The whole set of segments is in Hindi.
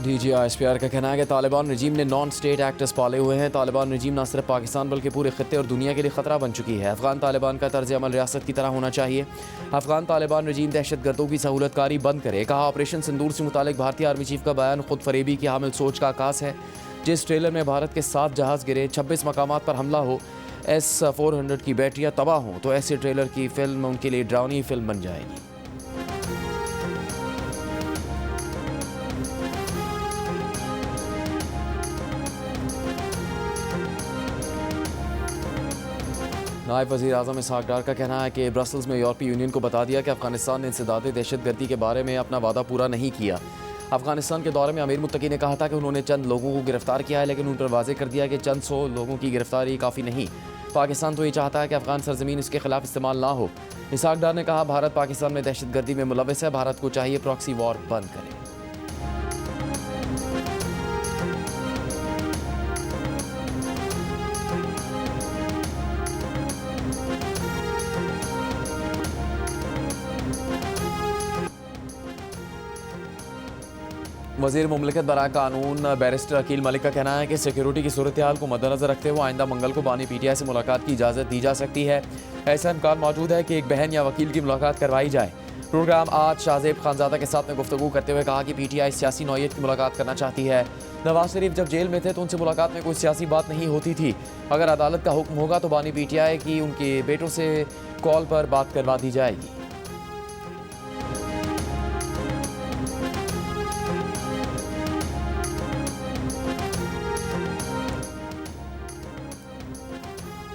DGISPR का कहना है कि तालिबान रजीम ने नॉन स्टेट एक्टर्स पाले हुए हैं। तालिबान रजीम न सिर्फ पाकिस्तान बल्कि पूरे खत्ते और दुनिया के लिए ख़तरा बन चुकी है। अफगान तालिबान का तर्ज अमल रियासत की तरह होना चाहिए। अफगान तालिबान रजीम दहशत गर्दों की सहूलतकारी बंद करे। कहा, ऑपरेशन सिंदूर से मुतालिक भारतीय आर्मी चीफ का बयान खुद फरेबी की हामिल सोच का आकाश है। जिस ट्रेलर में भारत के 7 जहाज़ गिरे, 26 मकामात पर हमला हो, S-400 की बैटरियाँ तबाह हों, तो ऐसे ट्रेलर की फिल्म उनके लिए ड्रावनी फिल्म बन जाएगी। नायब वज़ीर आज़म इसहाक़ डार का कहना है कि ब्रसल्स में यूरोपीय यूनियन को बता दिया कि अफगानिस्तान ने इंसदाद दहशतगर्दी के बारे में अपना वादा पूरा नहीं किया। अफगानिस्तान के दौरे में अमीर मुत्तकी ने कहा था कि उन्होंने चंद लोगों को गिरफ्तार किया है, लेकिन उन पर वाज़ेह कर दिया कि चंद 100 लोगों की गिरफ्तारी काफ़ी नहीं। पाकिस्तान तो ये चाहता है कि अफगान सरजमीन इसके खिलाफ इस्तेमाल ना हो। इसहाक़ डार ने कहा, भारत पाकिस्तान में दहशतगर्दी में मुलविस है। भारत को चाहिए प्रॉक्सी वॉर बंद करे। वज़ीर मुमलिकत बराए कानून बैरिस्टर अकील मलिक का कहना है कि सिक्योरिटी की सूरत हाल को मद्देनजर रखते हुए आइंदा मंगल को बानी PTI से मुलाकात की इजाज़त दी जा सकती है। ऐसा इम्कान मौजूद है कि एक बहन या वकील की मुलाकात करवाई जाए। प्रोग्राम आज शाहजेब खानजादा के साथ में गुफ्तगू करते हुए कहा कि PTI सियासी नौयत की मुलाकात करना चाहती है। नवाज शरीफ जब जेल में थे तो उनसे मुलाकात में कोई सियासी बात नहीं होती थी। अगर अदालत का हुक्म होगा तो बानी PTI की उनके बेटों से कॉल पर बात करवा दी जाएगी।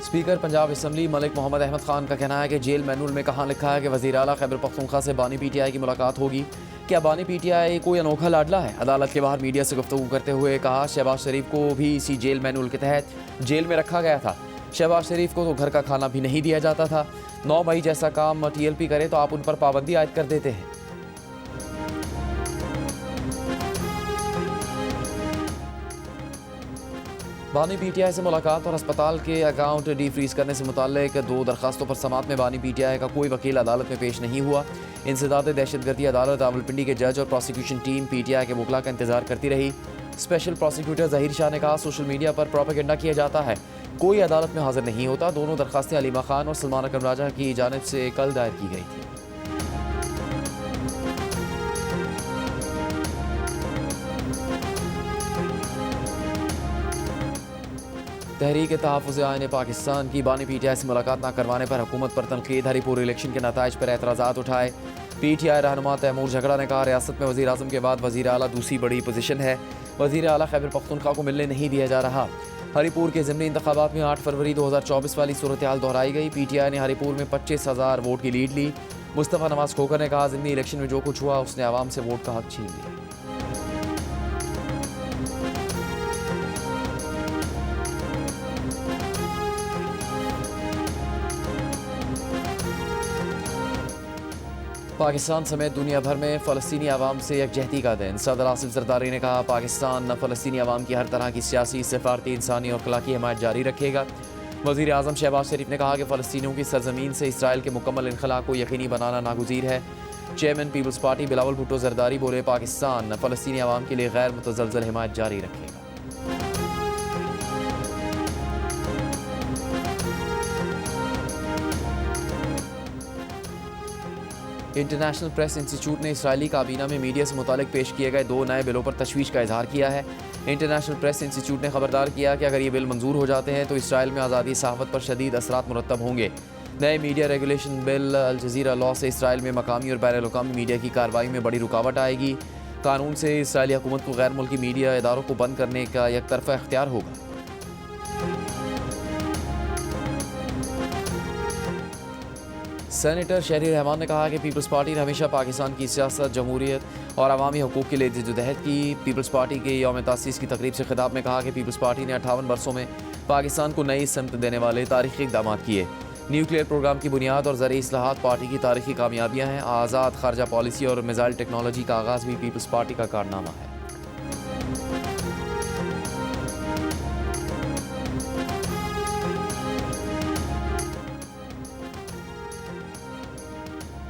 स्पीकर पंजाब असम्बली मलिक मोहम्मद अहमद खान का कहना है कि जेल मैनुअल में कहाँ लिखा है कि वज़ीर आला खैबर पख्तूनख्वा से बानी PTI की मुलाकात होगी। क्या बानी PTI कोई अनोखा लाडला है? अदालत के बाहर मीडिया से गुफ्तगू करते हुए कहा, शहबाज शरीफ को भी इसी जेल मैनुअल के तहत जेल में रखा गया था। शहबाज शरीफ को तो घर का खाना भी नहीं दिया जाता था। 9 मई जैसा काम TLP करे तो आप उन पर पाबंदी आयद कर देते हैं। बानी PTI से मुलाकात और अस्पताल के अकाउंट डीफ्रीज करने से मुताल्लिक 2 दरखास्तों पर समात में बानी PTI का कोई वकील अदालत में पेश नहीं हुआ। इंसदाद दहशतगर्दी अदालत रावलपिंडी के जज और प्रोसिक्यूशन टीम PTI के वकला का इंतजार करती रही। स्पेशल प्रोसिक्यूटर जहीर शाह ने कहा, सोशल मीडिया पर प्रोपेगेंडा किया जाता है, कोई अदालत में हाजिर नहीं होता। दोनों दरखास्तें अलीमा खान और सलमान अकरम राजा की जानिब से कल दायर की गई थी। तहरीक तहफ़्फ़ुज़ आईन पाकिस्तान की बानी PTI से मुलाकात न करवाने पर हुकूमत पर तनकीद। हरीपुर इलेक्शन के नताइज पर एतराज़ात उठाए। PTI रहनुमा तैमूर झगड़ा ने कहा, रियासत में वज़ीर आज़म के बाद वज़ीर आला दूसरी बड़ी पोजीशन है। वज़ीर आला खैबर पख्तूनख्वा को मिलने नहीं दिया जा रहा। हरीपुर के ज़िमनी इंतखाबात में 8 फरवरी 2024 वाली सूरत हाल दोहराई गई। PTI ने हरीपुर में 25,000 वोट की लीड ली। मुस्तफ़ा नवाज खोकर ने कहा, ज़िमनी इलेक्शन में जो कुछ हुआ उसने आवाम से वोट का हक छीन लिया। पाकिस्तान समेत दुनिया भर में फ़लस्तीनी अवाम से यकजहती का दिन। सदर आसिफ जरदारी ने कहा, पाकिस्तान फ़लस्तीनी अवाम की हर तरह की सियासी, सफारती, इंसानी और अखलाकी हमायत जारी रखेगा। वज़ीर आज़म शहबाज शरीफ ने कहा कि फ़लस्तीनियों की सरजमीन से इसराइल के मुकम्मल इनखला को यकीनी बनाना नागुज़ीर है। चेयरमैन पीपल्स पार्टी बिलावल भुट्टो जरदारी बोले, पाकिस्तान फ़लस्तीनी अवाम के लिए गैर मुतज़लज़ल हिमायत जारी रखेगा। इंटरनेशनल प्रेस इंस्टीट्यूट ने इसराइली काबीना में मीडिया से मुतालिक पेश किए गए 2 नए बिलों पर तशवीश का इजहार किया है। इंटरनेशनल प्रेस इंस्टीट्यूट ने खबरदार किया कि अगर ये बिल मंजूर हो जाते हैं तो इसराइल में आज़ादी सहाफ़त पर शदीद असरात मुरतब होंगे। नए media regulation bill Al Jazeera law से इसराइल में मकामी और बैनुल-अक़वामी मीडिया की कार्रवाई में बड़ी रुकावट आएगी। कानून से इसराइली हुकूमत को गैर मुल्की मीडिया इदारों को बंद करने का एक तरफ़ा इख्तियार होगा। सेनेटर शहरी रहमान ने कहा कि पीपल्स पार्टी ने हमेशा पाकिस्तान की सियासत, जमहूरियत और अवामी हकूक़ के लिए जद्दोजहद की। पीपल्स पार्टी के यौम तासीस की तकरीब से खिताब में कहा कि पीपल्स पार्टी ने 58 वर्षों में पाकिस्तान को नई समत देने वाले तारीख़ी इक़दाम किए। न्यूक्लियर प्रोग्राम की बुनियाद और ज़रूरी इस्लाहात पार्टी की तारीख़ी कामयाबियाँ हैं। आज़ाद खारजा पॉलिसी और मिसाइल टेक्नोलॉजी का आगाज़ भी पीपल्स पार्टी का कारनामा है।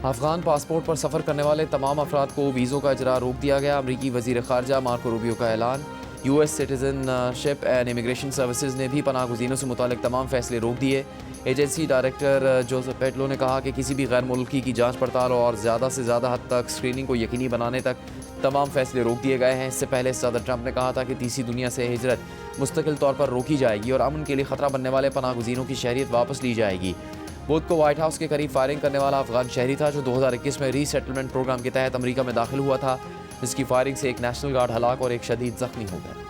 अफगान पासपोर्ट पर सफ़र करने वाले तमाम अफराद को वीज़ों का इजरा रोक दिया गया। अमरीकी वज़ीर ख़ारजा मार्को रूबियो का ऐलान। US citizenship and immigration services ने भी पनाह गुज़ीनों से मुतालिक तमाम फैसले रोक दिए। एजेंसी डायरेक्टर जोसेफ पेटलो ने कहा कि किसी भी गैर मुल्की की जांच पड़ताल और ज़्यादा से ज़्यादा हद तक स्क्रीनिंग को यकीनी बनाने तक तमाम फैसले रोक दिए गए हैं। इससे पहले सदर ट्रंप ने कहा था कि तीसरी दुनिया से हिजरत मुस्तकिल तौर पर रोकी जाएगी और अमन के लिए ख़तरा बनने वाले पनाह गुज़ीनों की शहरियत वापस ली जाएगी। बुध को व्हाइट हाउस के करीब फायरिंग करने वाला अफगान शहरी था जो 2021 में रीसेटलमेंट प्रोग्राम के तहत अमेरिका में दाखिल हुआ था, जिसकी फायरिंग से एक नेशनल गार्ड हलाक और एक शदीद जख्मी हो गया।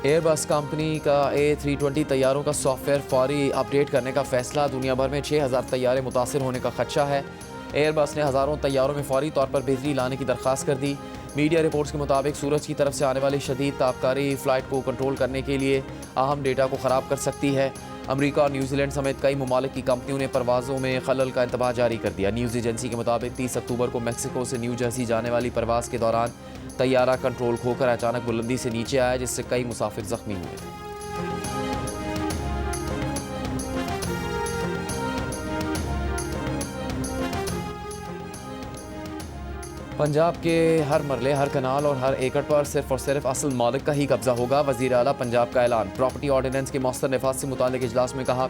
एयरबस कंपनी का A320 तैयारों का सॉफ्टवेयर फौरी अपडेट करने का फैसला। दुनिया भर में 6000 तैयारे मुतासर होने का खदशा है। एयरबस ने हज़ारों तैयारों में फौरी तौर पर बेहतरी लाने की दरख्वास्त कर दी। मीडिया रिपोर्ट्स के मुताबिक सूरज की तरफ से आने वाली शदीद ताबकारी फ़्लाइट को कंट्रोल करने के लिए अहम डेटा को ख़राब कर सकती है। अमेरिका और न्यूजीलैंड समेत कई ममालिक की कंपनियों ने परवाज़ों में खलल का इंतबाह जारी कर दिया। न्यूज़ एजेंसी के मुताबिक 30 अक्टूबर को मैक्सिको से न्यू जर्सी जाने वाली परवाज़ के दौरान तैयारा कंट्रोल खोकर अचानक बुलंदी से नीचे आया, जिससे कई मुसाफिर जख्मी हुए थे। पंजाब के हर मरले, हर कनाल और हर एकड़ पर सिर्फ और सिर्फ असल मालिक का ही कब्जा होगा। वज़ीर आला पंजाब का ऐलान। प्रॉपर्टी ऑर्डिनेंस के मौसर नफाज से मुतालिक इजलास में कहा,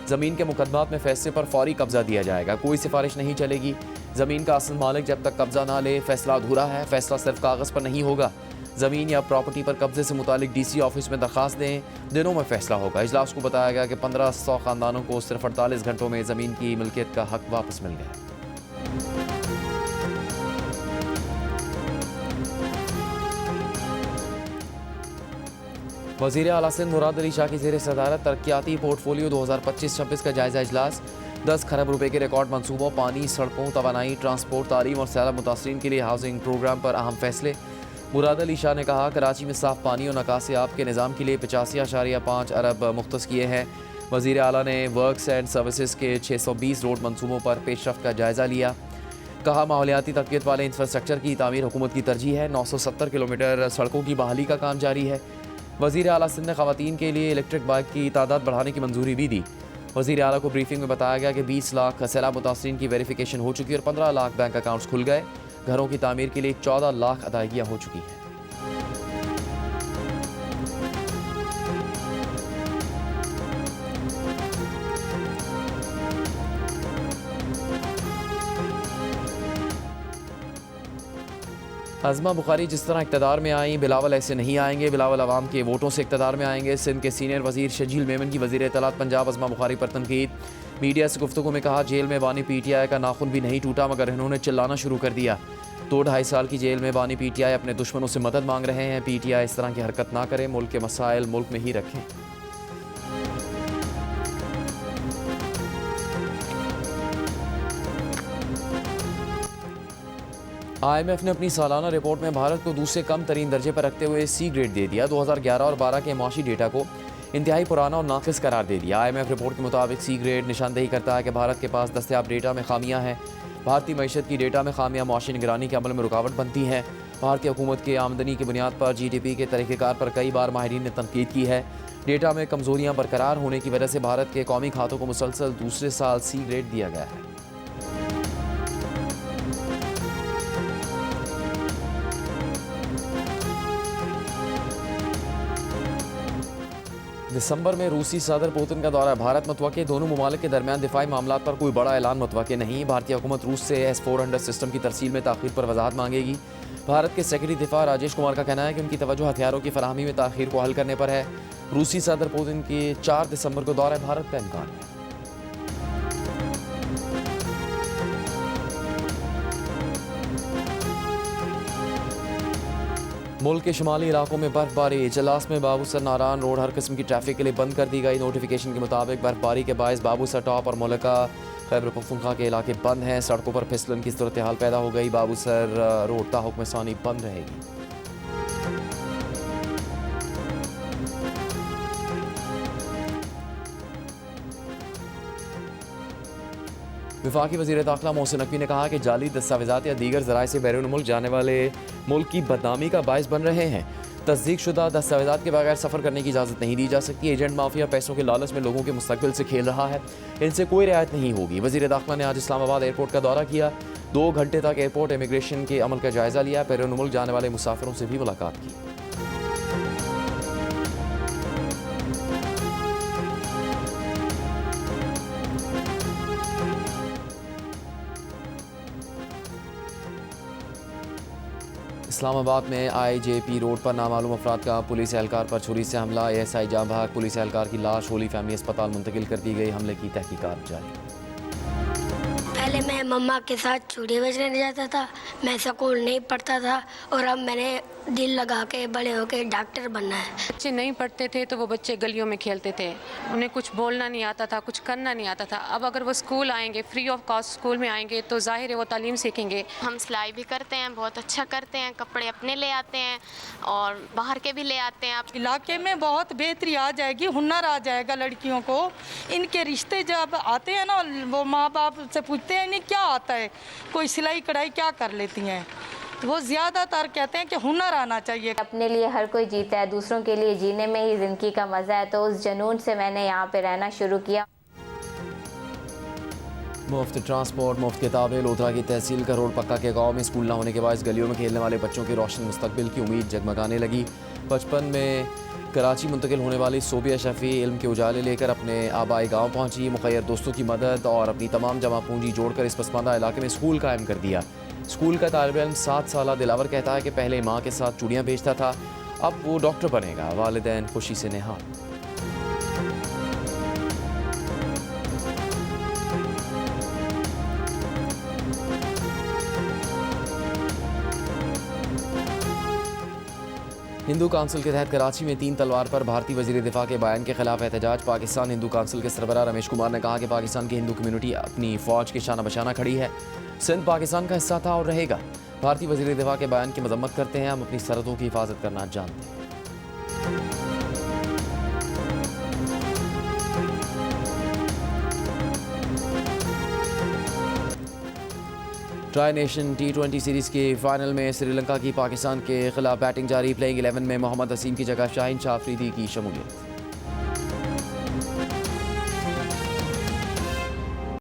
ज़मीन के मुकदमात में फैसले पर फौरी कब्जा दिया जाएगा, कोई सिफारिश नहीं चलेगी। ज़मीन का असल मालिक जब तक कब्जा ना ले फैसला अधूरा है। फैसला सिर्फ कागज़ पर नहीं होगा। ज़मीन या प्रॉपर्टी पर कब्जे से मुतालिक DC ऑफिस में दरख्वास्त दें, दिनों में फैसला होगा। इजलास को बताया गया कि 1500 ख़ानदानों को सिर्फ 48 घंटों में ज़मीन की मिल्कियत का हक वापस मिल गया। वज़ीर आला सिंध मुराद अली शाह की ज़ेर सदारत तरक्याती पोर्टफोलियो 2025-26 का जायज़ा इजलास। 10 खरब रुपए के रिकॉर्ड मनसूबों, पानी, सड़कों, तवानाई, ट्रांसपोर्ट, तालीम और सैलाब मुतासरीन के लिए हाउसिंग प्रोग्राम पर अहम फैसले। मुराद अली शाह ने कहा, कराची में साफ पानी और निकासी आब के निज़ाम के लिए 85.5 अरब मुख्तस किए हैं। वज़ीर आला ने वर्क्स एंड सर्विसेज के 620 रोड मनसूबों पर पेशरफ्त का जायज़ा लिया। कहा, माहौलियाती तबकियत वाले इंफ्रास्ट्रक्चर की तामीर हुकूमत की तरजीह है। 970 किलोमीटर सड़कों की बहाली का काम जारी है। वज़ीर आला सिंध ने ख़वातीन के लिए इलेक्ट्रिक बाइक की तादाद बढ़ाने की मंजूरी भी दी। वज़ीर आला को ब्रीफिंग में बताया गया कि 20 लाख सैलाब मुतासरीन की वेरिफिकेशन हो चुकी है और 15 लाख बैंक अकाउंट्स खुल गए। घरों की तामीर के लिए 14 लाख अदायगियाँ हो चुकी हैं। अज़मा बुखारी जिस तरह इक़्तिदार में आई, बिलावल ऐसे नहीं आएंगे। बिलावल अवाम के वोटों से इक़्तिदार में आएंगे। सिंध के सीनियर वज़ीर शजील मेमन की वज़ीर इत्तलात पंजाब अज़मा बुखारी पर तनकीद। मीडिया से गुफ्तगू में कहा, जेल में बानी PTI का नाखून भी नहीं टूटा मगर इन्होंने चिल्लाना शुरू कर दिया। 2-2.5 साल की जेल में बानी PTI अपने दुश्मनों से मदद मांग रहे हैं। PTI इस तरह की हरकत ना करें, मुल्क के मसाइल मुल्क में ही रखें। IMF ने अपनी सालाना रिपोर्ट में भारत को दूसरे कम तरीन दर्जे पर रखते हुए C ग्रेड दे दिया। 2011 और 12 के माशी डेटा को इंतहाई पुराना और नाकिस करार दे दिया। IMF रिपोर्ट के मुताबिक C ग्रेड निशानदेही करता है कि भारत के पास दस्तयाब डेटा में खामियां हैं। भारतीय मईशत की डेटा में खामियां माशी निगरानी के अमल में रुकावट बनती हैं। भारतीय हुकूमत के आमदनी की बुनियाद पर GDP के तरीक़ेकार पर कई बार माहिरीन ने तनकीद की है। डेटा में कमज़ोरियाँ बरकरार होने की वजह से भारत के कौमी खातों को मुसलसल दूसरे साल C ग्रेड दिया गया है। दिसंबर में रूसी सदर पुतिन का दौरा भारत मुतवक्के। दोनों ममालिक के दरमियान दिफाई मामलात पर कोई बड़ा ऐलान मुतवक्के नहीं। भारतीय हुकूमत रूस से S-400 सिस्टम की तरसील में ताख़ीर पर वजाहत मांगेगी। भारत के सेक्रेटरी दिफा राजेश कुमार का कहना है कि उनकी तवज्जो हथियारों की फराहमी में ताख़ीर को हल करने पर है। रूसी सदर पुतिन के 4 दिसंबर को दौरा भारत का इम्कान है। मुल्क के शुमाली इलाकों में बर्फबारी। जलास में बाबूसर नारायण रोड हर किस्म की ट्रैफिक के लिए बंद कर दी गई। नोटिफिकेशन के मुताबिक बर्फबारी के बायस बाबूसर टॉप और मुलका खैबर पख्तूनख्वा के इलाके बंद हैं। सड़कों पर फिसलन की सूरत हाल पैदा हो गई। बाबूसर रोड ताहुक्म सानी बंद रहेगी। वफाकी वज़ीर दाखिला मोहसिन नकवी ने कहा कि जाली दस्तावेज़ात या दीगर ज़राए से बैरून मुल्क जाने वाले मुल्क की बदनामी का बायस बन रहे हैं। तस्दीक शुदा दस्तावेज़ात के बगैर सफ़र करने की इजाज़त नहीं दी जा सकती। एजेंट माफिया पैसों के लालच में लोगों के मुस्तकबिल से खेल रहा है, इनसे कोई रियायत नहीं होगी। वज़ीर दाखिला ने आज इस्लामाबाद एयरपोर्ट का दौरा किया। 2 घंटे तक एयरपोर्ट इमिग्रेशन के अमल का जायज़ा लिया। बैरून मुल्क जाने वाले मुसाफिरों से भी मुलाकात की। इस्लामाबाद में IJP रोड पर नामालूम अफराद का पुलिस एहलकार पर छुरी से हमला। ASI जाँ भाग। पुलिस एहलकार की लाश होली फैमिली अस्पताल मुंतकिल कर दी गई। हमले की तहकीकात जारी। पहले मैं मम्मा के साथ चूड़े बजने जाता था, मैं स्कूल नहीं पढ़ता था और अब मैंने दिल लगा के बड़े होके डॉक्टर बनना है। बच्चे नहीं पढ़ते थे तो वो बच्चे गलियों में खेलते थे, उन्हें कुछ बोलना नहीं आता था, कुछ करना नहीं आता था। अब अगर वो स्कूल आएंगे, फ्री ऑफ कॉस्ट स्कूल में आएंगे तो जाहिर है वो तालीम सीखेंगे। हम सिलाई भी करते हैं, बहुत अच्छा करते हैं, कपड़े अपने ले आते हैं और बाहर के भी ले आते हैं। आप इलाके में बहुत बेहतरी आ जाएगी, हुनर आ जाएगा लड़कियों को। इनके रिश्ते जब आते हैं ना, वो माँ बाप से पूछते हैं इन्हें क्या आता है, कोई सिलाई कढ़ाई क्या कर लेती हैं, तो वो ज़्यादातर कहते हैं कि हुनर आना चाहिए। अपने लिए हर कोई जीता है, दूसरों के लिए जीने में ही ज़िंदगी का मज़ा है, तो उस जुनून से मैंने यहाँ पे रहना शुरू किया। मुफ्त ट्रांसपोर्ट, मुफ्त किताबें। लोधरा की तहसील का रोड पक्का के गांव में स्कूल न होने के बाद गलियों में खेलने वाले बच्चों की रोशन मुस्तकबिल की उम्मीद जगमगाने लगी। 55 में कराची मुंतकिल होने वाली सोबिया शफी इल्म के उजाले लेकर अपने आबाई गांव पहुंची। मुखैर दोस्तों की मदद और अपनी तमाम जमा पूंजी जोड़कर इस पसमानदा इलाके में स्कूल कायम कर दिया। स्कूल का तालिब इल्म 7 साला दिलावर कहता है कि पहले माँ के साथ चूड़ियाँ बेचता था, अब वो डॉक्टर बनेगा। वालिदैन खुशी से निहाल। हिंदू काउंसिल के तहत कराची में 3 तलवार पर भारतीय वज़ीर दिफा के बयान के खिलाफ एहतजाज। पाकिस्तान हिंदू काउंसिल के सरबराह रमेश कुमार ने कहा कि पाकिस्तान की हिंदू कम्युनिटी अपनी फ़ौज के शाना बशाना खड़ी है। सिंध पाकिस्तान का हिस्सा था और रहेगा। भारतीय वज़ीर दिफा के बयान की मजम्मत करते हैं, हम अपनी सरहदों की हिफाजत करना जानते हैं। ट्राई नेशन T20 सीरीज़ के फाइनल में श्रीलंका की पाकिस्तान के खिलाफ बैटिंग जारी। प्लेइंग 11 में मोहम्मद असीम की जगह शाहीन शाह अफरीदी की शमूलियत।